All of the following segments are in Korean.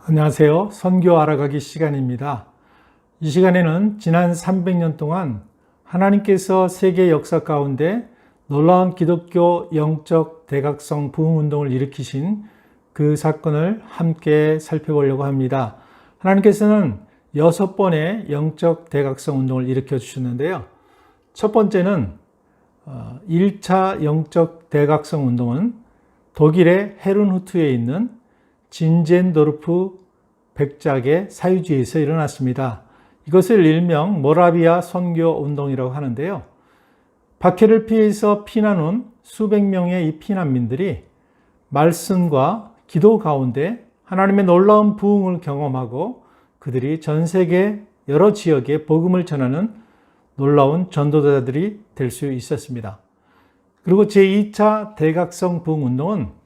안녕하세요. 선교 알아가기 시간입니다. 이 시간에는 지난 300년 동안 하나님께서 세계 역사 가운데 놀라운 기독교 영적 대각성 부흥운동을 일으키신 그 사건을 함께 살펴보려고 합니다. 하나님께서는 6번의 영적 대각성 운동을 일으켜 주셨는데요. 첫 번째는 1차 영적 대각성 운동은 독일의 헤른후트에 있는 진젠도르프 백작의 사유지에서 일어났습니다. 이것을 일명 모라비아 선교 운동이라고 하는데요. 박해를 피해서 피난 온 수백 명의 이 피난민들이 말씀과 기도 가운데 하나님의 놀라운 부흥을 경험하고 그들이 전 세계 여러 지역에 복음을 전하는 놀라운 전도자들이 될 수 있었습니다. 그리고 제2차 대각성 부흥 운동은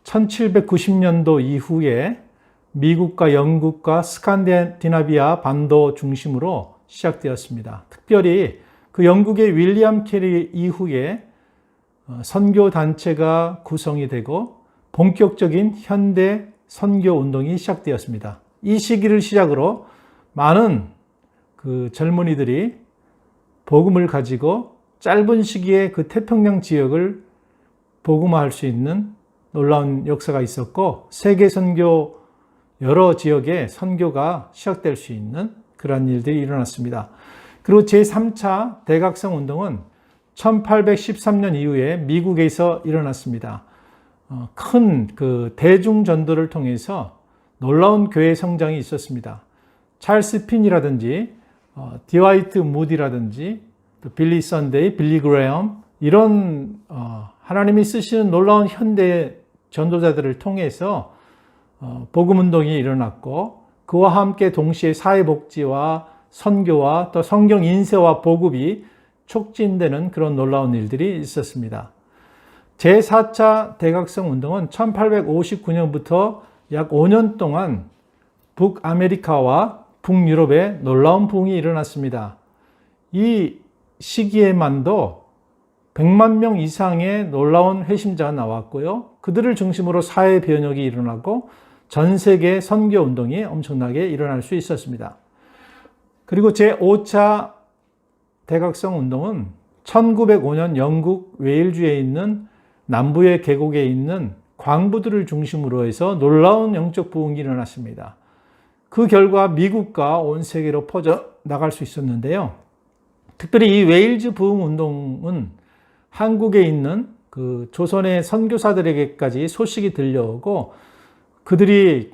1790년도 이후에 미국과 영국과 스칸디나비아 반도 중심으로 시작되었습니다. 특별히 그 영국의 윌리엄 캐리 이후에 선교 단체가 구성이 되고 본격적인 현대 선교 운동이 시작되었습니다. 이 시기를 시작으로 많은 그 젊은이들이 복음을 가지고 짧은 시기에 그 태평양 지역을 복음화할 수 있는 놀라운 역사가 있었고 세계 선교 여러 지역에 선교가 시작될 수 있는 그러한 일들이 일어났습니다. 그리고 제3차 대각성 운동은 1813년 이후에 미국에서 일어났습니다. 큰 그 대중 전도를 통해서 놀라운 교회 성장이 있었습니다. 찰스 핀이라든지 디와이트 무디라든지 빌리 선데이, 빌리 그레엄 이런 하나님이 쓰시는 놀라운 현대 전도자들을 통해서 복음운동이 일어났고 그와 함께 동시에 사회복지와 선교와 또 성경 인쇄와 보급이 촉진되는 그런 놀라운 일들이 있었습니다. 제4차 대각성 운동은 1859년부터 약 5년 동안 북아메리카와 북유럽에 놀라운 부흥이 일어났습니다. 이 시기에만도 100만 명 이상의 놀라운 회심자가 나왔고요. 그들을 중심으로 사회 변혁이 일어나고 전 세계 선교 운동이 엄청나게 일어날 수 있었습니다. 그리고 제5차 대각성 운동은 1905년 영국 웨일주에 있는 남부의 계곡에 있는 광부들을 중심으로 해서 놀라운 영적 부흥이 일어났습니다. 그 결과 미국과 온 세계로 퍼져 나갈 수 있었는데요. 특별히 이 웨일즈 부흥 운동은 한국에 있는 그 조선의 선교사들에게까지 소식이 들려오고 그들이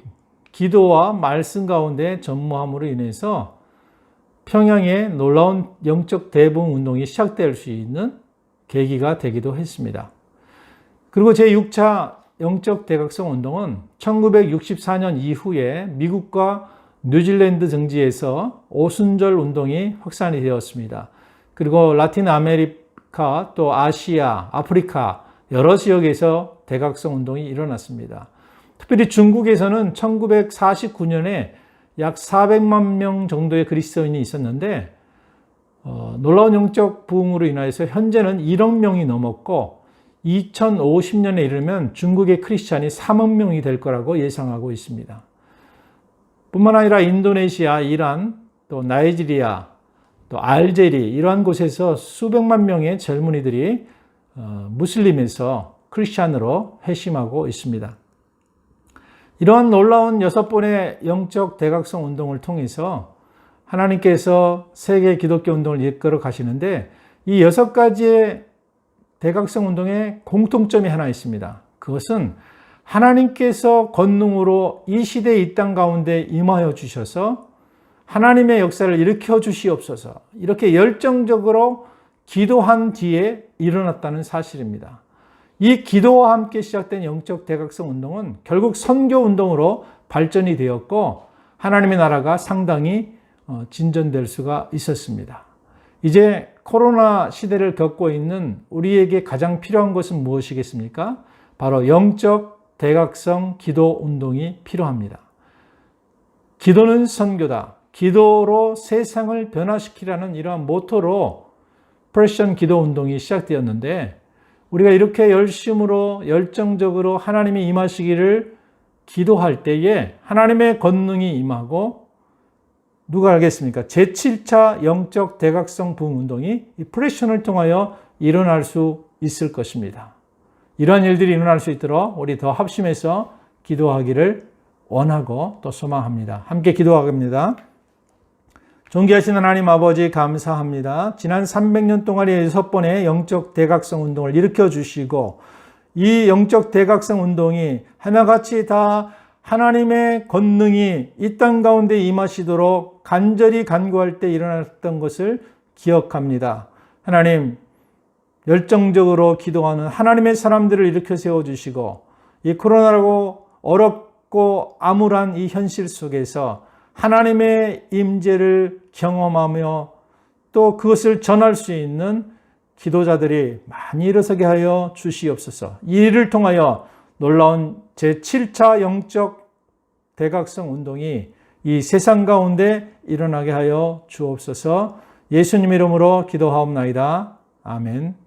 기도와 말씀 가운데 전무함으로 인해서 평양에 놀라운 영적 대부흥 운동이 시작될 수 있는 계기가 되기도 했습니다. 그리고 제6차 영적 대각성 운동은 1964년 이후에 미국과 뉴질랜드 등지에서 오순절 운동이 확산이 되었습니다. 그리고 라틴 아메리카, 또 아시아, 아프리카 여러 지역에서 대각성 운동이 일어났습니다. 특별히 중국에서는 1949년에 약 400만 명 정도의 그리스도인이 있었는데 놀라운 영적 부흥으로 인하여서 현재는 1억 명이 넘었고 2050년에 이르면 중국의 크리스찬이 3억 명이 될 거라고 예상하고 있습니다. 뿐만 아니라 인도네시아, 이란, 또 나이지리아, 또 알제리 이러한 곳에서 수백만 명의 젊은이들이 무슬림에서 크리스찬으로 회심하고 있습니다. 이러한 놀라운 6번의 영적 대각성 운동을 통해서 하나님께서 세계 기독교 운동을 이끌어 가시는데 이 6가지의 대각성 운동의 공통점이 하나 있습니다. 그것은 하나님께서 권능으로 이 시대의 이 땅 가운데 임하여 주셔서 하나님의 역사를 일으켜 주시옵소서 이렇게 열정적으로 기도한 뒤에 일어났다는 사실입니다. 이 기도와 함께 시작된 영적 대각성 운동은 결국 선교 운동으로 발전이 되었고 하나님의 나라가 상당히 진전될 수가 있었습니다. 이제 코로나 시대를 겪고 있는 우리에게 가장 필요한 것은 무엇이겠습니까? 바로 영적 대각성 기도 운동이 필요합니다. 기도는 선교다. 기도로 세상을 변화시키라는 이러한 모토로 프레션 기도 운동이 시작되었는데 우리가 이렇게 열심으로 열정적으로 하나님이 임하시기를 기도할 때에 하나님의 권능이 임하고 누가 알겠습니까? 제7차 영적 대각성 부흥 운동이 이 프레션을 통하여 일어날 수 있을 것입니다. 이러한 일들이 일어날 수 있도록 우리 더 합심해서 기도하기를 원하고 또 소망합니다. 함께 기도하겠습니다. 존귀하신 하나님 아버지 감사합니다. 지난 300년 동안의 6번의 영적 대각성 운동을 일으켜 주시고 이 영적 대각성 운동이 하나같이 다 하나님의 권능이 이 땅 가운데 임하시도록 간절히 간구할 때 일어났던 것을 기억합니다. 하나님, 열정적으로 기도하는 하나님의 사람들을 일으켜 세워주시고 이 코로나라고 어렵고 암울한 이 현실 속에서 하나님의 임재를 경험하며 또 그것을 전할 수 있는 기도자들이 많이 일어서게 하여 주시옵소서. 이 일을 통하여 놀라운 제7차 영적 대각성 운동이 이 세상 가운데 일어나게 하여 주옵소서. 예수님 이름으로 기도하옵나이다. 아멘.